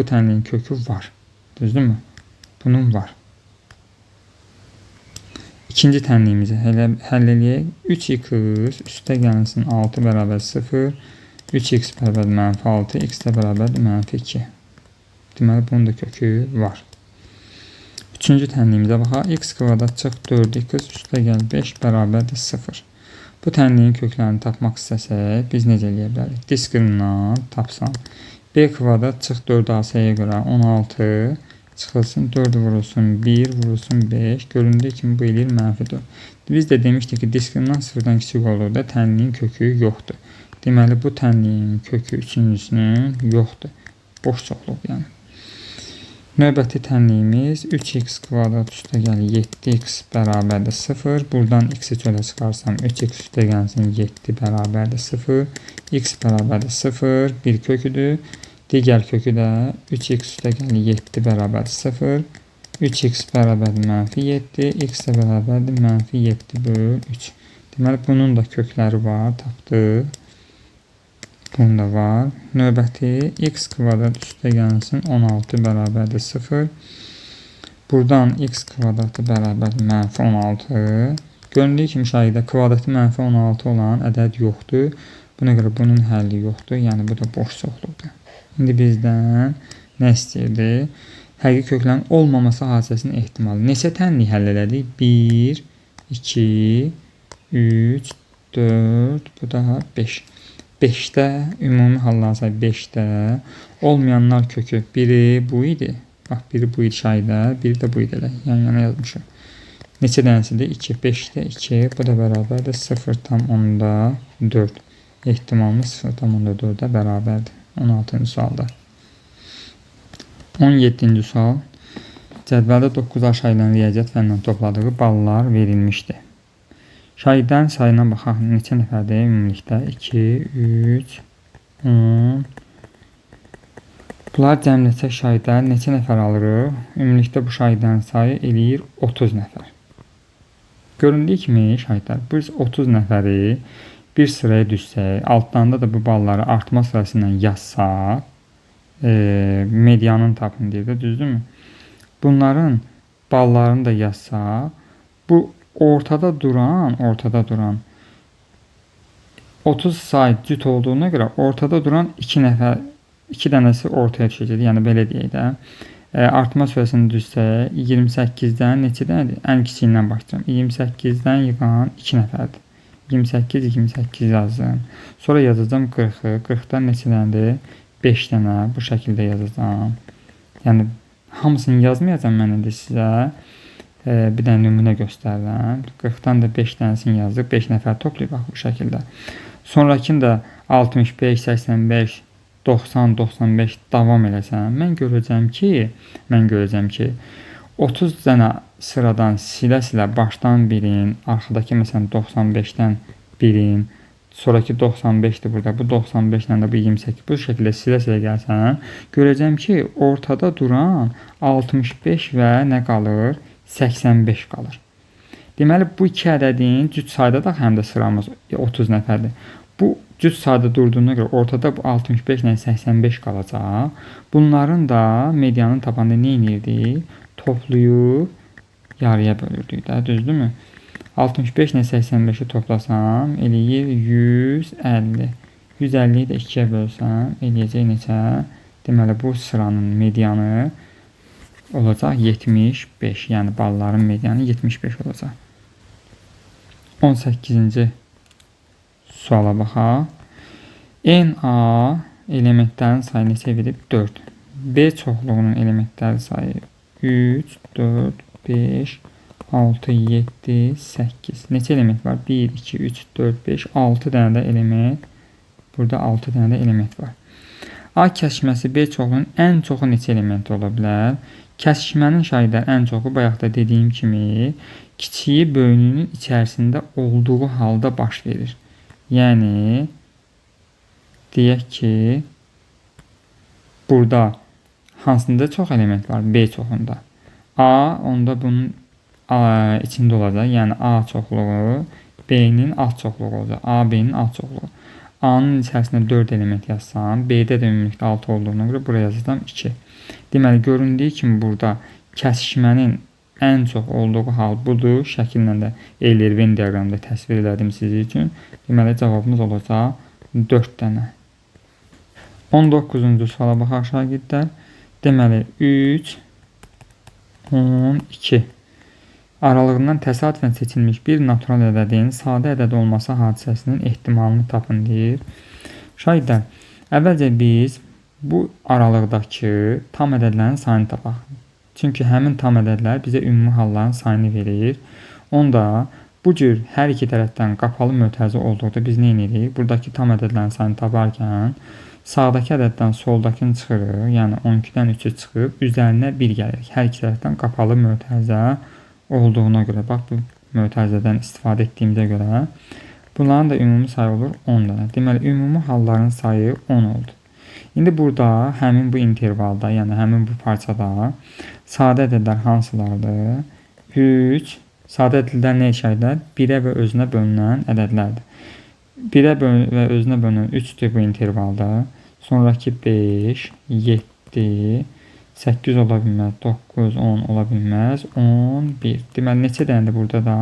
tənliyin kökü var. Düzdürmü? Bunun var. İkinci tənliyimizi həll eləyək. 3x üstə gəlsin 6 bərabər 0, 3x bərabər -6, x də bərabər -2. Deməli, bunun da kökü var. Üçüncü tənliyimizə baxaq. X kvadrat çıx 4x üstə gəl 5 bərabərdir 0. Bu tənliyin köklərini tapmaq istəsək, biz necə eləyə bilərik? Diskriminant tapsam. B kvadrat çıx 4ac-yə görə 16 çıxılsın 4 vurulsun 1 vurulsun 5. Göründüyü kimi bu eləyir -4. Biz də demişdik ki, diskriminant 0-dan kiçik olurda tənliyin kökü yoxdur. Deməli, bu tənliyin kökü üçüncüsünün yoxdur. Boş çoxluq yəni. Növbəti tənliyimiz 3x kvadrat üstə gəl 7x bərabərdir 0. Buradan x-i çölə çıxarsam 3x üstə gəlsin 7 bərabərdir 0. X bərabərdir 0. Bir köküdür. Digər kökü də 3x üstə gəl 7 bərabərdir 0. 3x bərabərdir -7. X də bərabərdir -7 böl 3. Deməli, bunun da kökləri var. Tapdıq. Bunun da var. Növbəti x kvadrat üstə gəlsin 16 bərabərdir 0. Buradan x kvadratı bərabərdir -16. Göründüyü kimi şəkildə kvadratı -16 olan ədəd yoxdur. Buna görə bunun həlli yoxdur. Yəni, bu da boş çoxluqdur. İndi bizdən nə istəyirdi? Həqiqi köklərin olmaması hadisəsinin ehtimalı. Neçə tənlik həll elədik? 1, 2, 3, 4, bu da 5. 5-də, ümumi hallarsa 5-də olmayanlar kökü. Biri bu idi. Bax, biri bu idi şahide, biri də bu idi. Yan-yana yazmışım. Neçə dənəsidir? 2. 5-də 2. Bu da bərabərdir 0,4. Ehtimalımız 0,4-ə bərabərdir. 16-cı sualda. 17-ci sual. Cədvəldə 9 aşağıdan riyaziyyat fənnindən topladığı ballar verilmişdir. Şahidlərin sayına baxaq. Neçə nəfərdir ümumilikdə? 2, 3, 10. Bunlar cəmləsək şahidlər neçə nəfər alırıq? Ümumilikdə bu şahidlərin sayı eləyir 30 nəfər. Göründüyü kimi şahidlər, biz 30 nəfəri bir sıraya düşsək, altlarında da bu balları artma sırasından yazsaq, medianın tapın deyir də, düzdürmü? Bunların ballarını da yazsaq, bu ortada duran 30 sayı cüt olduğuna görə ortada duran 2 dənəsi ortaya düşəcək. Yəni belə deyək də. Artma sürəsini düşsək 28-dən neçə dənədir? Ən kiçiyindən başlayacağım. 28-dən yığan 2 nəfərdir. 28 yazdım. Sonra yazacağım 40-ı. 40-dan neçə dənədir? 5 dənə bu şəkildə yazacağım. Yəni hamısını yazmayacağım mən indi sizə. Bir dənə nümunə göstərirəm. 40-dan da 5 dənəsini yazdıq. 5 nəfər toplayıb bax bu şəkildə. Sonrakını da 65, 85, 90, 95 davam eləsəm, mən görəcəm ki 30 dənə sıradan silə-silə başdan birin, arxadakı məsələn 95-dən birin, sonraki 95-dir burada, bu 95-dən də bu 28, bu şəkildə silə-silə gəlsəm, görəcəm ki, ortada duran 65 və nə qalır? 85 qalır. Deməli, bu iki ədədin cüt sayda da həm də sıramız 30 nəfərdir. Bu cüt sayda durduğuna görə ortada bu 65 ilə 85 qalacaq. Bunların da medianın tapanda nə edirdik? Toplayıb yarıya bölürdük də, düzdürmü? 65 ilə 85-i toplasam, eləyir 150. 150-yi də 2-yə bölsəm, eləyəcək neçə? Deməli, bu sıranın medianı olacaq 75. Yəni, balların medianı 75 olacaq. 18-ci suala baxaq. NA elementlərin sayı neçə verib? 4. B çoxluğunun elementləri sayı 3, 4, 5, 6, 7, 8. Neçə element var? 1, 2, 3, 4, 5, 6 dənə də element. Burada 6 dənə də element var. A kəşməsi B çoxluğunun ən çoxu neçə element ola bilər? Kəsişmənin şahidlər ən çoxu bayaq da dediyim kimi kiçiyi böyüklüyünün içərisində olduğu halda baş verir. Yəni deyək ki, burada hansında çox element var? B çoxunda. A onda bunun içində olacaq. Yəni A çoxluğu B-nin alt çoxluğu olacaq. A B-nin alt çoxluğu. A-nın içərisində 4 element yazsam, B-də də ümumilikdə 6 olduğuna görə buraya yazacağam 2. Deməli, göründüyü kimi burada kəsişmənin ən çox olduğu hal budur. Şəkillə də Euler-Venn diaqramında təsvir elədim sizin üçün. Deməli, cavabımız olacaq 4 dənə. 19-cu suala baxaq şagirdlər. Deməli, 3, 12 aralığından təsadüfən seçilmiş bir natural ədədin sadə ədəd olması hadisəsinin ehtimalını tapın deyir. Şagirdlər, əvvəlcə biz bu aralıqdakı tam ədədlərin sayını tapaq. Çünki həmin tam ədədlər bizə ümumi halların sayını verir. Onda bu cür hər iki tərəfdən qapalı mötərizə olduqda biz nə edirik? Buradakı tam ədədlərin sayını taparkən sağdakı ədəddən soldakını çıxırıq. Yəni 12-dən 3-ü çıxıb üzərinə 1 gəlirik. Hər iki tərəfdən qapalı mötərizə olduğuna görə, bax bu mötərizədən istifadə etdiyimizə görə bunların da ümumi sayı olur 10 dənə. Deməli, ümumi halların sayı 10 oldu. İndi burada həmin bu intervalda, yəni həmin bu parçada sadə ədədlər hansılardır? 3, sadə ədədlər nə işarədir? 1-ə və özünə bölünən ədədlərdir. 1-ə və özünə bölünən 3-dür bu intervalda. Sonraki 5, 7, 8 ola bilməz, 9, 10 ola bilməz, 11. Deməli, neçə dənədir burada da?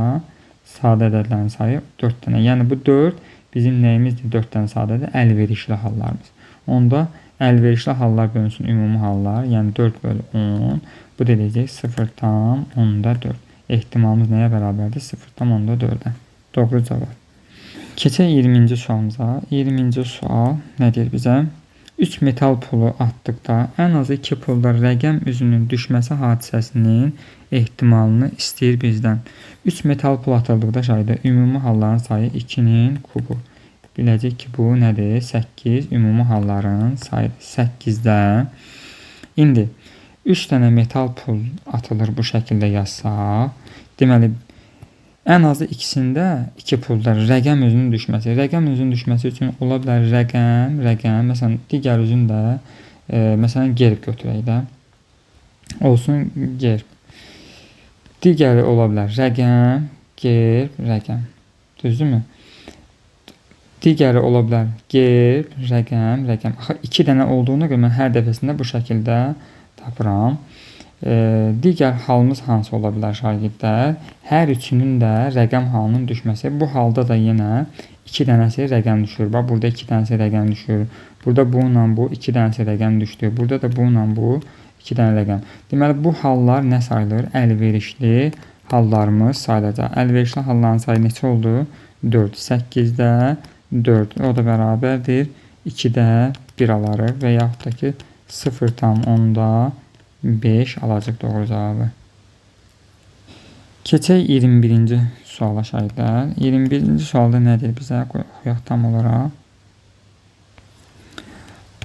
Sadə ədədlərin sayı 4 dənə. Yəni, bu 4 bizim nəyimizdir? 4 dənə sadədir? Əlverişli hallarımız. Onda əlverişli hallar bölünsün ümumi hallar. Yəni, 4 bölü 10. Bu deyəcək 0,4. Ehtimalımız nəyə bərabərdir? 0,4-ə. Doğru cavab. Keçək 20-ci sualımıza. 20-ci sual nə deyir bizə? 3 metal pulu atdıqda ən azı 2 pulda rəqəm üzünün düşməsi hadisəsinin ehtimalını istəyir bizdən. 3 metal pul atıldıqda şahidi ümumi halların sayı 2-nin kubu. Biləcək ki, bu nədir? 8 ümumi halların sayı 8-də. İndi 3 dənə metal pul atılır bu şəkildə yazsaq. Deməli, ən azı ikisində 2 pulda rəqəm özünün düşməsi. Rəqəm özünün düşməsi üçün ola bilər rəqəm, məsələn, digər üzün də, məsələn, gerb götürək də. Olsun gerb. Digəri ola bilər rəqəm, gerb, rəqəm. Düzdürmü? Digəri ola bilər gerb, rəqəm, rəqəm. Axı, 2 dənə olduğuna görə mən hər dəfəsində bu şəkildə tapıram. Digər halımız hansı ola bilər şagirdlər? Hər üçünün də rəqəm halının düşməsi. Bu halda da yenə 2 dənəsi rəqəm düşür. Bax, burada 2 dənəsi rəqəm düşür. Burada bu ilə bu 2 dənəsi rəqəm düşdü. Burada da bu ilə bu 2 dənə rəqəm. Deməli, bu hallar nə sayılır? Əlverişli hallarımız sayılacaq. Əlverişli halların sayı neçə oldu? 4. 8-də 4. O da bərabərdir. 2-də 1 alarıq və yaxud da ki 0,10-da 5 alacaq doğru cavabı. Keçək 21-ci suala şahidlər. 21-ci sualda nədir bizə? Qoyaq tam olaraq.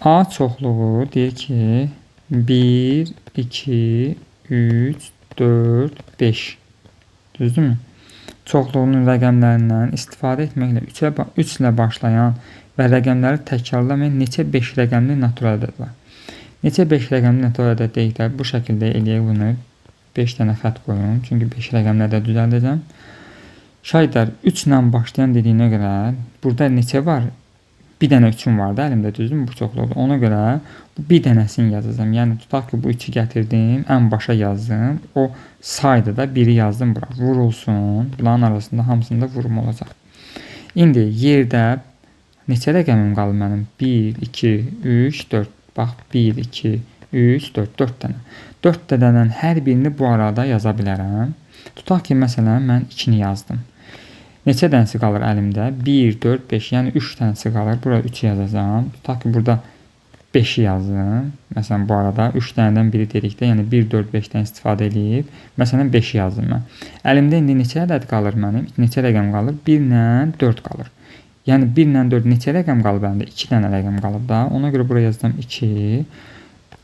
A çoxluğu deyir ki 1, 2, 3, 4, 5. Düzdürmü? Çoxluğunun rəqəmlərindən istifadə etməklə 3 ilə başlayan və rəqəmləri təkrarlamayan neçə 5 rəqəmli natural ədəd var? Neçə 5 rəqəmli natural ədəd deyiklər? Bu şəkildə eləyək bunu. 5 dənə xət qoyun. Çünki 5 rəqəmli ədəd düzəldəcəm. Şahidlər, 3 ilə başlayan dediyinə görə burada neçə var? Bir dənə 3'üm var da əlimdə, düzdürmü? Bu çoxluqdur. Ona görə bu bir dənəsini yazacağım. Yəni tutaq ki, bu 3'ü gətirdim, ən başa yazdım. O saydı da 1'i yazdım bura. Vurulsun. Bunların arasında hamısında vurum olacaq. İndi yerdə neçə rəqəmim qalır mənim? 1, 2, 3, 4. Bax, 1, 2, 3, 4, 4 dənə. 4 dənənin hər birini bu arada yaza bilərəm. Tutaq ki, məsələn, mən 2'ni yazdım. Neçə dənəsi qalır əlimdə? 1, 4, 5, yəni 3 dənəsi qalır. Burada 3'ü yazacağım. Tutaq ki, burada 5'i yazdım. Məsələn, bu arada 3 dənədən biri dedikdə, yəni 1, 4, 5'dən istifadə edib, məsələn, 5'i yazdım mən. Əlimdə indi neçə ədəd qalır mənim? Neçə rəqəm qalır? 1 ilə 4 qalır. Yəni 1 ilə 4 neçə rəqəm qalıb əlimdə? 2 dənə rəqəm qalıb da. Ona görə buraya yazdım 2.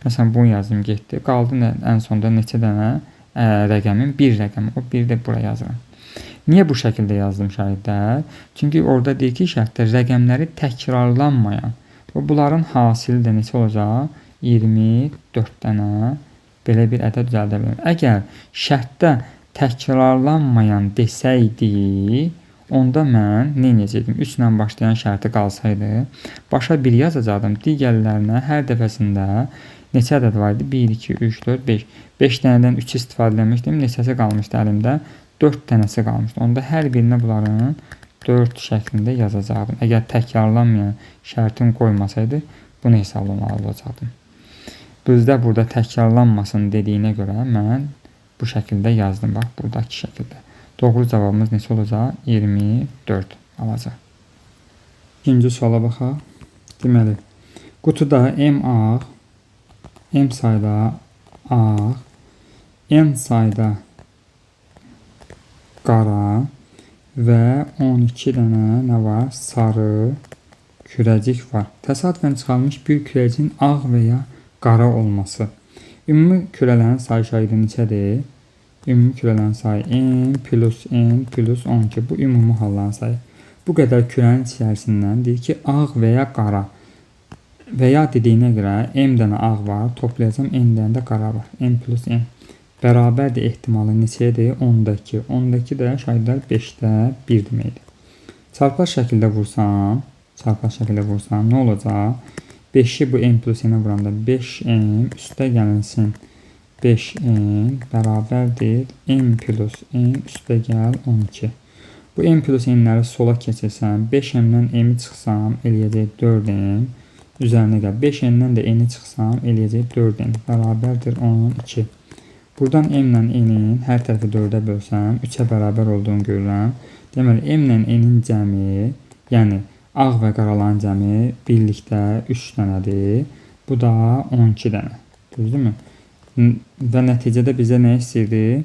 Məsələn, bunu yazdım, getdi. Qaldı ən sonda neçə dənə rəqəmin bir rəqəmi. O bir də bura yazıram. Niyə bu şəkildə yazdım şagirdlər? Çünki orada deyir ki, şərtdə rəqəmləri təkrarlanmayan və bunların hasili də neçə olacaq? 24 dənə belə bir ədəd düzəldə bilərik. Əgər şərtdə təkrarlanmayan desəydi, onda mən nə edəcəkdim? 3 ilə başlayan şərti qalsaydı, başa 1 yazacaqdım. Digərlərinə hər dəfəsində neçə ədəd var idi? 1, 2, 3, 4, 5. 5 dənədən 3 istifadə etmişdim. Neçəsi qalmışdı əlimdə? 4 dənəsi qalmışdı. Onda hər birinə bunların 4 şəklində yazacaqdım. Əgər təkrarlanmayan şərtin qoymasaydı, bunu hesablamalı olacaqdım. Bizdə burada təkrarlanmasın dediyinə görə mən bu şəkildə yazdım. Bax, buradakı şəkildə. Doğru cavabımız neçə olacaq? 24 alacaq. İkinci suala baxaq. Deməli, qutuda M ağ, M sayda ağ, N sayda qara və 12 dənə nə var? Sarı kürəcik var. Təsadüfən çıxarılmış bir kürəcikin ağ və ya qara olması. Ümumi kürələrin sayı şagirdin neçədir? Ümumi kürələrin sayı N plus 12. Bu ümumi halların sayı. Bu qədər kürənin içərisindən deyir ki, ağ və ya qara. Və ya dediyinə görə M dənə ağ var, toplayacağım, N dənə də qara var. M plus N. Bərabərdir ehtimalı neçədir? 10'da 2. 10'da 2 də şagirdlər 5'də 1 deməkdir. Çarpaz şəkildə vursam nə olacaq? 5'i bu M plus N'ə vuranda 5M üstə gəlinsin 5M bərabərdir M plus N üstə gəl 12. Bu M plus N'ləri sola keçirsəm, 5M'dən M'i çıxsam, eləyəcək 4M. Üzərinə gəl. 5N'dən də N'i çıxsam, eləyəcək 4M bərabərdir 12. Buradan M ilə N'in hər tərəfi 4'ə bölsəm, 3'ə bərabər olduğunu görürəm. Deməli, M ilə N'in cəmi, yəni ağ və qaraların cəmi birlikdə 3 dənədir. Bu da 12 dənə. Düzdürmü? Və nəticədə bizə nə istəyirdi?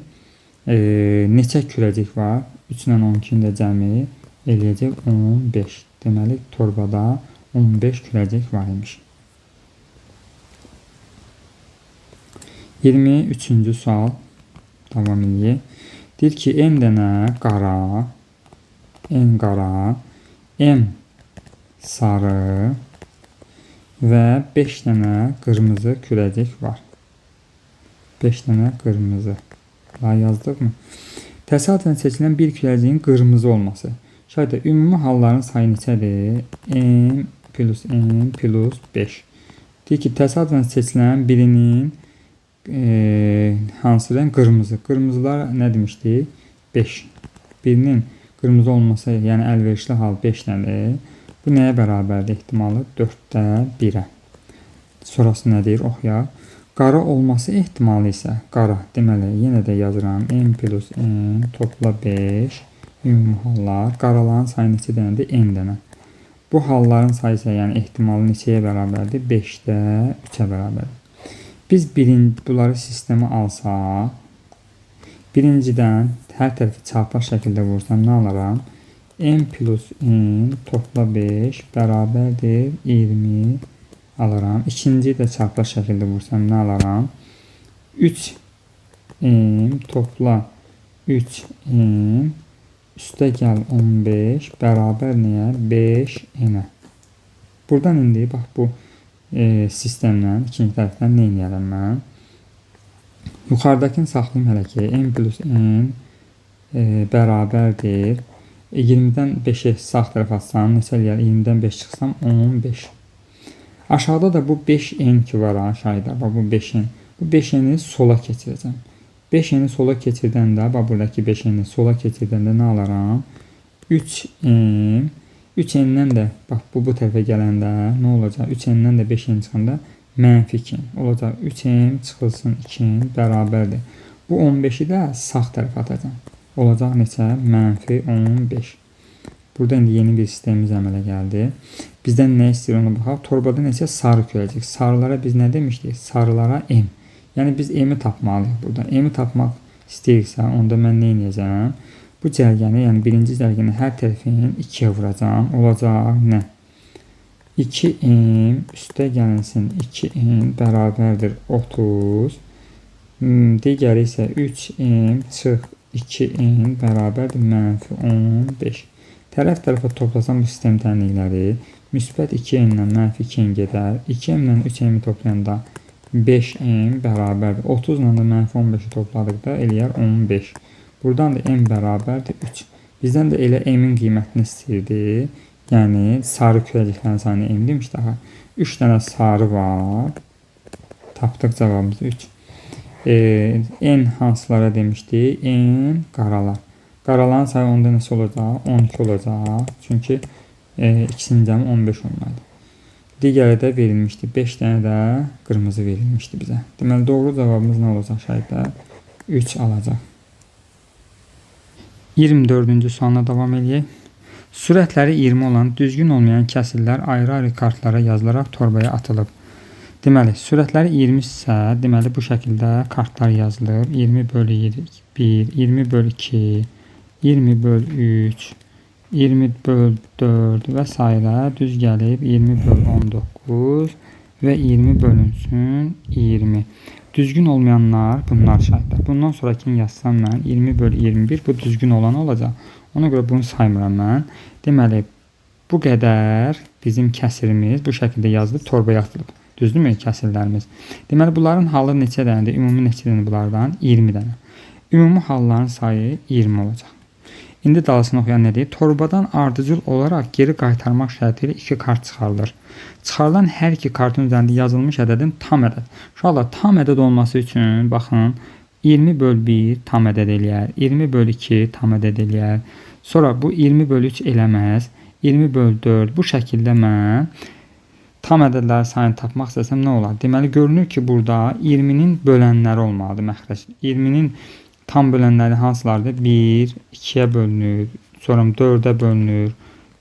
Neçə kürəcik var? 3 ilə 12'nin də cəmi eləyəcək 15. Deməli, torbada 15 kürəcik var imiş. 23-cü sual davam edir. Deyir ki, N dənə qara, N qara, M sarı və 5 dənə qırmızı kürəcik var. 5 dənə qırmızı. Daha yazdıq mı? Təsadüfən seçilən bir kürəciyin qırmızı olması. Şayda ümumi halların sayı neçədir? M plus 5. Deyir ki, təsadüfən seçilən birinin hansı rəng? Qırmızı. Qırmızılar nə demişdik? 5. Birinin qırmızı olması, yəni əlverişli hal 5 dənədir. Bu nəyə bərabərdir ehtimalı? 4'də 1'ə. Sonrası nə deyir? Oxuyaq. Qara olması ehtimalı isə qara. Deməli, yenə də yazıram. M plus N topla 5. Ümumi hallar. Qaraların sayı neçə dənədir? N dənə. Bu halların sayı isə yəni ehtimalı neçəyə bərabərdir? 5'də 3'ə bərabərdir. Biz bunları sistemə alsaq, birincidən hər tərəfi çarpaz şəkildə vursam nə alaram? M plus N topla 5 bərabərdir 20 alaram. İkinci də çarpaz şəkildə vursam nə alaram? 3M topla 3M üstə gəl 15 bərabər nəyə? 5N'ə. Buradan indi bax bu sistemlə ikinci tərəfdən nə edərəm mən? Yuxarıdakını saxlayım hələ ki. M plus N bərabərdir 20'dən 5'e sağ tərəf atsam, neçə eləyər? 20'dən 5 çıxsam 15. Aşağıda da bu 5N ki var aşağıda. Bax bu 5N. Bu 5N'i sola keçirəcəm. 5N'i sola keçirdəndə, bax buradakı 5N'i sola keçirdəndə nə alaram? 3M. 3N'dən də bax bu tərəfə gələndə nə olacaq? 3N'dən də 5N çıxanda mənfi 2 olacaq. 3M çıxılsın 2 bərabərdir. Bu 15'i də sağ tərəfə atacağım. Olacaq neçə? Mənfi 15. Burada indi yeni bir sistemimiz əmələ gəldi. Bizdən nə istəyir ona baxaq. Torbada neçə sarı kürəcik. Sarılara biz nə demişdik? Sarılara M. Yəni biz M'i tapmalıyıq burada. M'i tapmaq istəyirsə, onda mən nə edəcəm? Bu cərgəni, yəni birinci cərgəni hər tərəfini 2'yə vuracağım. Olacaq nə? 2m üstə gəlinsin 2m bərabərdir 30. Digəri isə 3m çıx 2m bərabərdir -15. Tərəf-tərəfə toplasam bu sistem tənlikləri müsbət 2m ilə mənfi 2m gedər. 2m ilə 3m toplayanda 5m bərabərdir. 30 ilə də -15-i topladıqda eləyər 15. Buradan da m bərabərdir 3. Bizdən də elə m-in qiymətini istəyirdi. Yəni sarı kürəciklərin sayını m demişdi. 3 dənə sarı var. Tapdıq cavabımız 3. N hansılara demişdi? N qaralar. Qaraların sayı onda nəsə olacaq? 12 olacaq. Çünki ikisinin cəmi 15 olmalı. Digəri də verilmişdi. 5 dənə də qırmızı verilmişdi bizə. Deməli doğru cavabımız nə olacaq şahidlər? 3 alacaq. 24-cü sualına davam edək. Sürətləri 20 olan düzgün olmayan kəsillər ayrı-ayrı kartlara yazılaraq torbaya atılıb. Deməli, sürətləri 20 isə, deməli bu şəkildə kartlar yazılıb. 20 bölü 1, 20 bölü 2, 20 bölü 3, 20 bölü 4 və s. düz gəlib 20 bölü 19 və 20 bölünsün 20. Düzgün olmayanlar bunlar şahidlər. Bundan sonrakini yazsam mən 20 bölü 21 bu düzgün olan olacaq. Ona görə bunu saymıram mən. Deməli, bu qədər bizim kəsirimiz bu şəkildə yazılıb, torbaya atılıb. Düzdürmü kəsirlərimiz? Deməli, bunların halı neçə dənədir? Ümumi neçə dənə bunlardan? 20 dənə. Ümumi halların sayı 20 olacaq. İndi dalısını oxuyan nə deyir? Torbadan ardıcıl olaraq geri qaytarmaq şərti ilə 2 kart çıxarılır. Çıxarılan hər iki kartın üzərində yazılmış ədədin tam ədəd. Uşaqlar, tam ədəd olması üçün, baxın, 20 bölü 1 tam ədəd eləyər, 20 bölü 2 tam ədəd eləyər. Sonra bu 20 bölü 3 eləməz, 20 bölü 4 bu şəkildə mən tam ədədləri sayını tapmaq istəsəm nə olar? Deməli, görünür ki, burada 20-nin bölənləri olmalıdır məxrəc. 20-nin tam bölənləri hansılardır? 1, 2-yə bölünür, sonra 4-ə bölünür,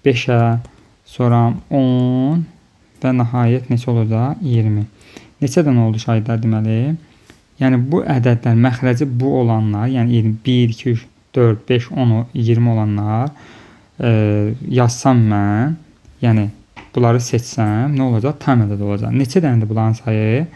5-ə, sonra 10 və nəhayət neçə olacaq? 20. Neçə dənə oldu şahidlər deməli? Yəni bu ədədlər, məxrəci bu olanlar, yəni 1, 2, 3, 4, 5, 10, 20 olanlar yazsam mən, yəni bunları seçsəm nə olacaq? Tam ədəd olacaq. Neçə dənədir bunların sayı?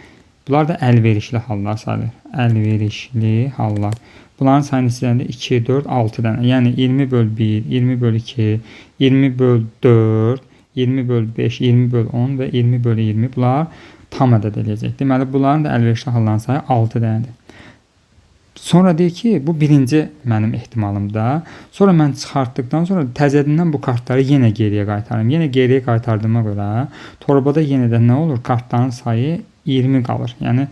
Bunlar da əlverişli hallar sayılır. Əlverişli hallar. Bunların sayı neçə dənədir? 2, 4, 6 dənə. Yəni 20 bölü 1, 20 bölü 2, 20 bölü 4, 20 bölü 5, 20 bölü 10 və 20 bölü 20 bunlar tam ədəd eləyəcək. Deməli, bunların da əlverişli halların sayı 6 dənədir. Sonra deyir ki, bu birinci mənim ehtimalımda. Sonra mən çıxartdıqdan sonra təzədindən bu kartları yenə geriyə qaytarım. Yenə geriyə qaytardığıma görə torbada yenə də nə olur? Kartların sayı 20 qalır. Yəni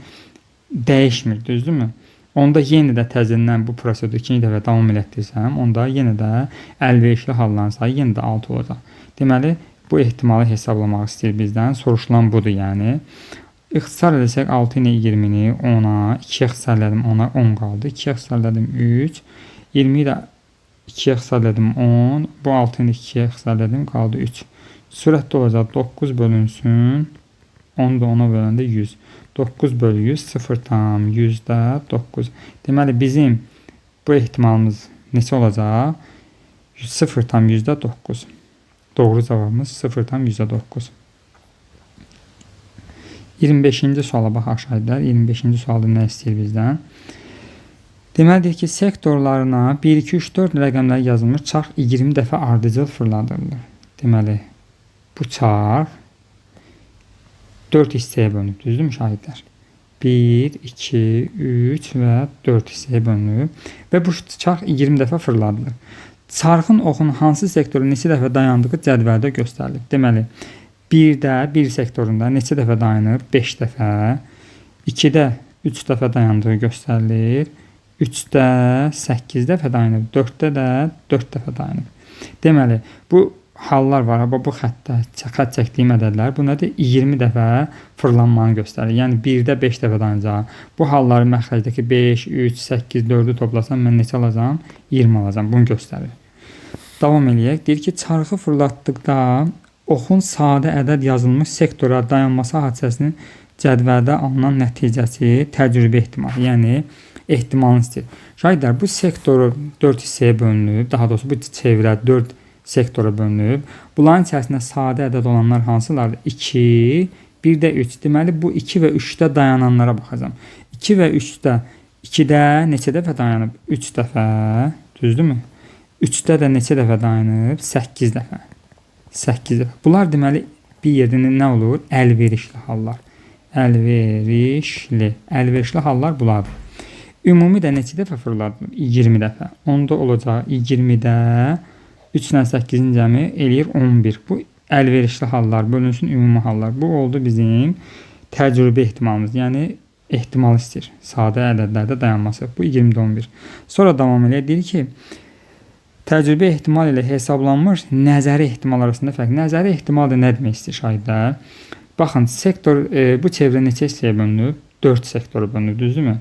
dəyişmir, düzdürmü? Onda yenə də təzədindən bu prosedur ikinci dəfə davam elətdirsəm, onda yenə də əlverişli halların sayı yenə də 6 olacaq. Deməli, bu ehtimalı hesablamaq istəyir bizdən. Soruşulan budur yəni. İxtisar edəsək 6 ilə 20-ni 10-a, 2-yə ixtisarladım 10-a 10 qaldı. 2-yə ixtisarladım 3, 20-yi də 2-yə ixtisarladım 10, bu 6-nı 2-yə ixtisarladım qaldı 3. Sürətdə olacaq 9 bölünsün, 10 da 10-a böləndə 100. 9 bölü 100, 0,100-9. Deməli, bizim bu ehtimalımız neçə olacaq? 0,9. Doğru cavabımız 0,9. 25-ci suala baxaq şahidlər. 25-ci sualda nə istəyir bizdən? Deməlidir ki, sektorlarına 1, 2, 3, 4 rəqəmləri yazılmış çarx 20 dəfə ardıcıl fırladılır. Deməli, bu çarx 4 hissəyə bölünüb, düzdür mü şahidlər? 1, 2, 3 və 4 hissəyə bölünüb və bu çarx 20 dəfə fırladılır. Çarxın oxunun hansı sektoru neçə dəfə dayandığı cədvəldə göstərilib. Deməli, 1-də, 1 sektorunda neçə dəfə dayanıb? 5 dəfə. 2-də 3 dəfə dayandığı göstərilir. 3-də 8 dəfə dayanıb. 4-də də 4 dəfə dayanıb. Deməli, bu hallar var. Bu xəttdə xətt çəkdiyim ədədlər. Bu nədir? 20 dəfə fırlanmanı göstərir. Yəni 1-də 5 dəfə dayanacaq. Bu halları məxrəcdəki 5, 3, 8, 4-ü toplasam mən neçə alacağam? 20 alacağam. Bunu göstərir. Davam eləyək. Deyir ki, çarxı fırlatdıqda oxun sadə ədəd yazılmış sektora dayanması hadisəsinin cədvəldə alınan nəticəsi təcrübə ehtimalı, yəni ehtimalını istəyir. Şahidlər, bu sektoru 4 hissəyə bölünüb, daha doğrusu bu çevrə 4 sektora bölünüb. Bunların içərisində sadə ədəd olanlar hansılardır? 2, bir də 3. Deməli bu 2 və 3-də dayananlara baxacağam. 2 və 3-də 2-də neçə dəfə dayanıb? 3 dəfə, düzdürmü? 3-də də neçə dəfə dayanıb? 8 dəfə. 8 dəfə. Bunlar deməli bir yerdə nə olur? Əlverişli hallar. Əlverişli hallar bunlardır. Ümumi də neçə dəfə fırladır? 20 dəfə. Onda olacaq 20-də 3 ilə 8-in cəmi eləyir 11. Bu əlverişli hallar, bölünsün ümumi hallar. Bu oldu bizim təcrübə ehtimalımız. Yəni ehtimal istəyir. Sadə ədədlərdə dayanması. Bu 20-də 11. Sonra davam edir. Deyir ki, təcrübə ehtimal ilə hesablanmış nəzəri ehtimal arasında fərq. Nəzəri ehtimal da nə demək istəyir şahidlər? Baxın, sektor bu çevrə neçə hissəyə bölünüb? 4 sektora bölünüb, düzdürmü?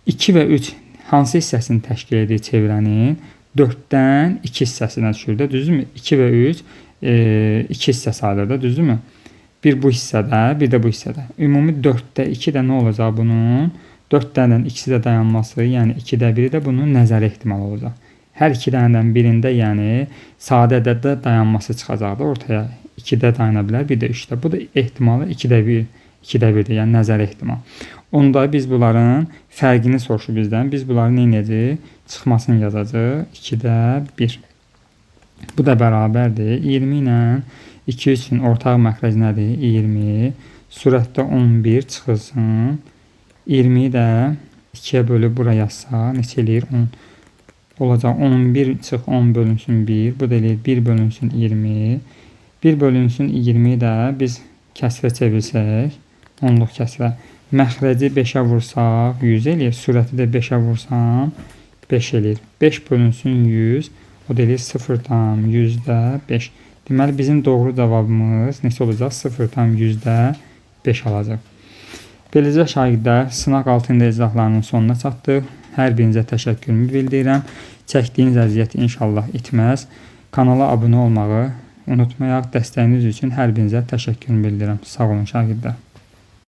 2 və 3 hansı hissəsini təşkil edir çevrənin? 4-dən 2 hissəsinə düşür də, düzdürmü? 2 və 3 2 hissə sayılır da, düzdürmü? Bir bu hissədə, bir də bu hissədə. Ümumi 4-də 2 də nə olacaq bunun? 4-dən 2-si də dayanması, yəni 2-də 1-i də bunun nəzəri ehtimal olacaq. Hər 2 dənədən birində, yəni sadə ədəddə dayanması çıxacaq da ortaya. 2-də dayana bilər, bir də 3-də. Bu da ehtimalı 2-də 1-dir, yəni nəzəri ehtimal. Onda biz bunların fərqini soruşur bizdən. Biz bunları nə edəcəyik? Çıxmasını yazacaq. 2-də 1. Bu da bərabərdir. 20 ilə 2-3-ün ortaq məxrəc nədir? 20. Sürətdə 11 çıxılsın. 20-yi də 2-yə bölüb bura yazsa, neçə eləyir? 10. Olacaq 11 çıx 10 bölünsün 1. Bu da eləyir 1 bölünsün 20. 1 bölünsün 20-yi də biz kəsrə çevirsək, 10-luq kəsrə. Məxrəci 5-ə vursaq 100 eləyir. Sürəti də 5-ə vursam 5 eləyir. 5 bölünsün 100. O da eləyir 0,100%. Deməli bizim doğru cavabımız neçə olacaq? 0,100% alacaq. Beləcə şagirdlər sınaq altında icraatlarının sonuna çatdıq. Hər birinizə təşəkkürümü bildirirəm. Çəkdiyiniz əziyyət inşallah itməz. Kanala abunə olmağı unutmayaq. Dəstəyiniz üçün hər birinizə təşəkkürümü bildirirəm. Sağ olun şagirdlər.